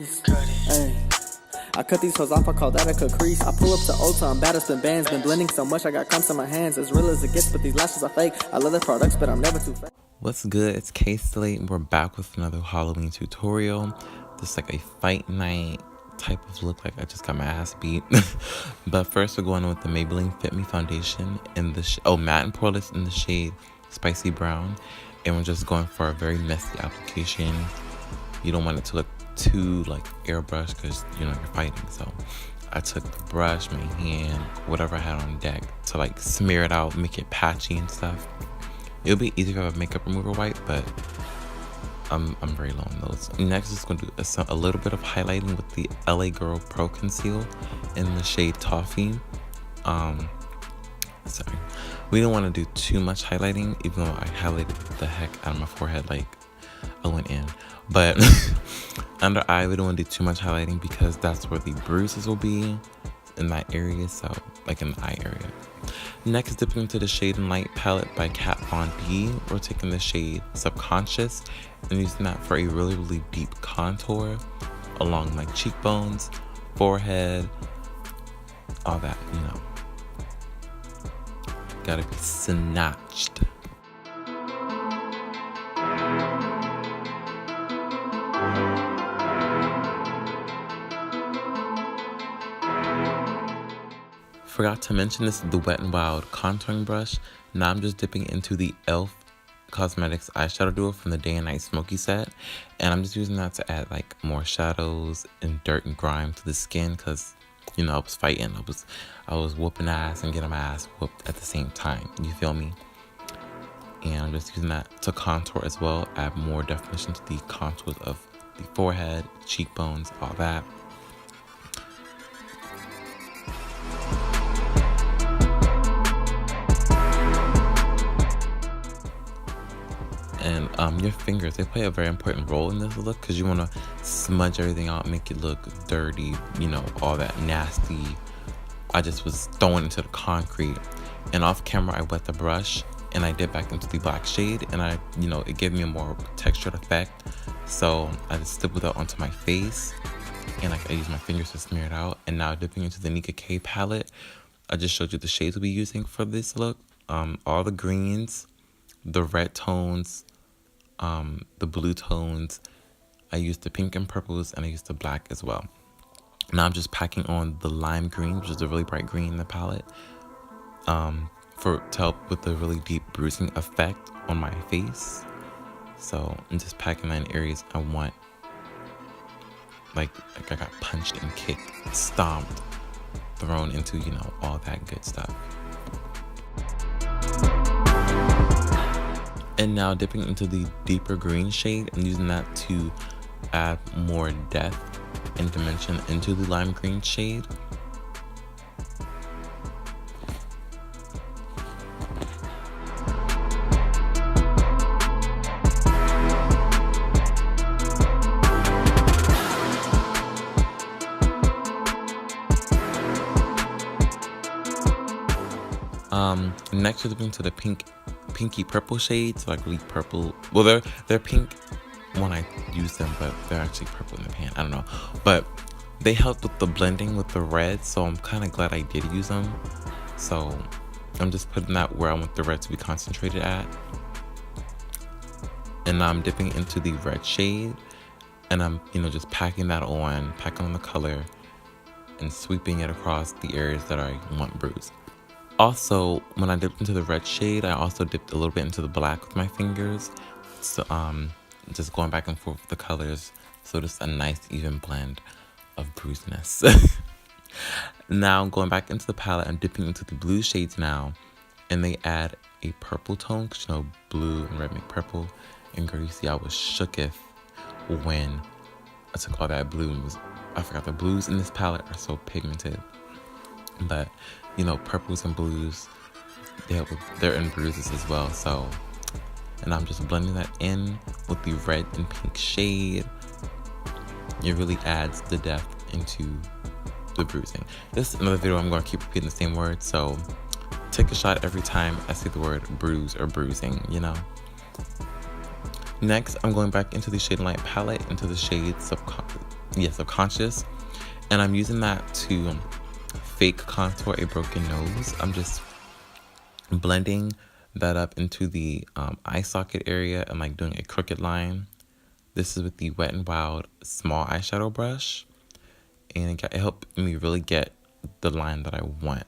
Hey, I cut these hoes off, I call that a caprice. I pull up to Ulta, I'm baddest in bands. Been blending so much, I got crumbs in my hands. As real as it gets, but these lashes are fake. I love the products, but I'm never too fake. What's good? It's K-Slate, and we're back with another Halloween tutorial. This is like a fight night type of look, like I just got my ass beat. But first we're going with the Maybelline Fit Me foundation in the matte and poreless in the shade Spicy Brown. And we're just going for a very messy application. You don't want it to look too like airbrush because you're fighting. So I took the brush, my hand, whatever I had on deck to like smear it out, make it patchy and stuff. It'll be easier if I have a makeup remover wipe, but I'm very low on those. Next, just going to do a little bit of highlighting with the LA Girl Pro Conceal in the shade Toffee. Sorry, we don't want to do too much highlighting, even though I highlighted the heck out of my forehead, like I went in. But under eye, we don't want to do too much highlighting because that's where the bruises will be, in that area, so like in the eye area. Next, dipping into the Shade and Light palette by Kat Von D. We're taking the shade Subconscious and using that for a really deep contour along my cheekbones, forehead, all that, Gotta be snatched. Forgot to mention, this is the Wet n Wild contouring brush. Now I'm just dipping into the e.l.f. Cosmetics eyeshadow duo from the Day and Night Smoky set, and I'm just using that to add like more shadows and dirt and grime to the skin because I was fighting. I was whooping ass and getting my ass whooped at the same time. You feel me? And I'm just using that to contour as well, add more definition to the contours of the forehead, cheekbones, all that. And your fingers, they play a very important role in this look because you want to smudge everything out, make it look dirty, all that nasty. I just was throwing into the concrete, and off camera I wet the brush and I dip back into the black shade, and it gave me a more textured effect. So I just stippled that onto my face, and I use my fingers to smear it out. And now dipping into the Nicka K palette, I just showed you the shades we'll be using for this look. All the greens, the red tones, the blue tones. I used the pink and purples, and I used the black as well. Now I'm just packing on the lime green, which is a really bright green in the palette, to help with the really deep bruising effect on my face. So I'm just packing that in areas I want, like I got punched and kicked, stomped, thrown into, all that good stuff. And now dipping into the deeper green shade and using that to add more depth and dimension into the lime green shade. Next we're dipping to the pinky purple shades, like really purple. Well, they're pink when I use them, but they're actually purple in the pan. I don't know, but they help with the blending with the red, so I'm kind of glad I did use them. So I'm just putting that where I want the red to be concentrated at. And now I'm dipping into the red shade, and I'm just packing on the color and sweeping it across the areas that I want bruised. Also, when I dipped into the red shade, I also dipped a little bit into the black with my fingers. So just going back and forth with the colors. So just a nice even blend of bruisedness. Now going back into the palette, I'm dipping into the blue shades now. And they add a purple tone, because blue and red make purple. And girl, you see I was shooketh when I took all that blue and I forgot the blues in this palette are so pigmented. But purples and blues, they're in bruises as well. So, and I'm just blending that in with the red and pink shade. It really adds the depth into the bruising. This is another video I'm going to keep repeating the same word, so take a shot every time I say the word bruise or bruising, Next, I'm going back into the Shade and Light palette, into the shade subconscious. And I'm using that to fake contour a broken nose. I'm just blending that up into the eye socket area and like doing a crooked line. This is with the Wet n Wild small eyeshadow brush, and it helped me really get the line that I want.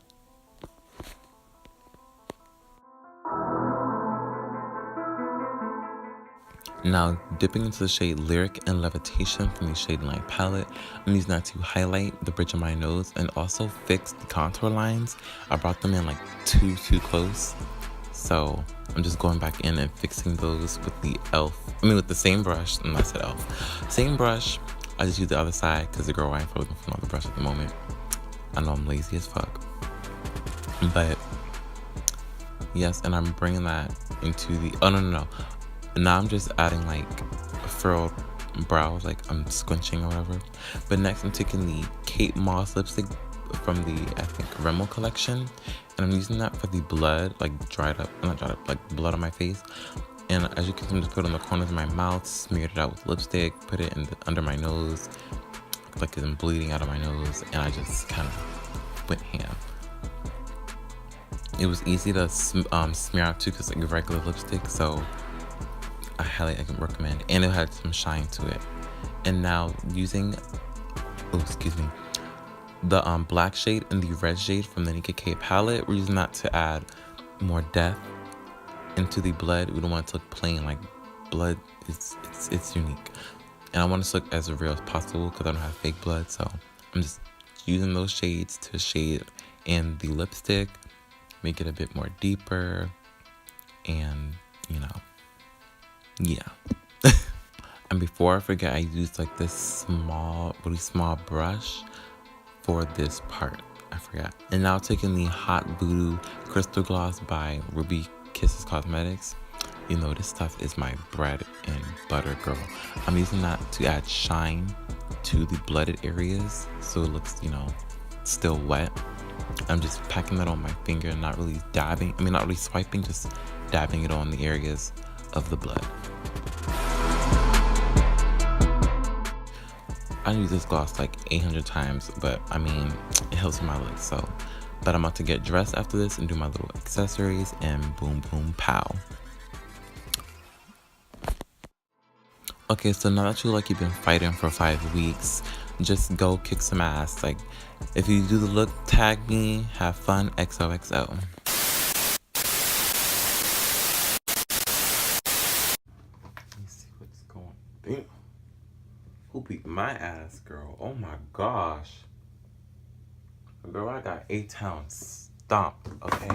Now, dipping into the shade Lyric and Levitation from the Shade Light palette, I'm using that to highlight the bridge of my nose and also fix the contour lines. I brought them in like too close, so I'm just going back in and fixing those with the e.l.f. with the same brush, and I said e.l.f. Same brush, I just use the other side because the girl I'm looking for another brush at the moment. I know I'm lazy as fuck. But, yes, and I'm bringing that into the, oh no. Now I'm just adding like furrowed brows, like I'm squinching or whatever. But next I'm taking the Kate Moss lipstick from the, I think, Rimmel collection. And I'm using that for the blood, like like blood on my face. And as you can see, I'm just put it on the corners of my mouth, smeared it out with lipstick, put it in under my nose, like I'm bleeding out of my nose. And I just kind of went ham. It was easy to smear out too, because like regular lipstick, so I highly recommend, and it had some shine to it. And now using, the black shade and the red shade from the Nicka Kate palette, we're using that to add more depth into the blood. We don't want it to look plain, like blood it's unique, and I want it to look as real as possible because I don't have fake blood. So I'm just using those shades to shade in the lipstick, make it a bit more deeper, and yeah. And before I forget, I used like this really small brush for this part. I forgot. And now taking the Hot Voodoo Crystal Gloss by Ruby Kisses Cosmetics. This stuff is my bread and butter, girl. I'm using that to add shine to the blooded areas, so it looks, still wet. I'm just packing that on my finger and not really swiping, just dabbing it on the areas of the blood. I use this gloss like 800 times, but it helps with my looks. But I'm about to get dressed after this and do my little accessories, and boom boom pow. Okay, so now that you you've been fighting for 5 weeks, just go kick some ass. Like, if you do the look, tag me, have fun, xoxo. Damn. Who beat my ass, girl? Oh my gosh. Girl, I got 8 pounds stomped, okay?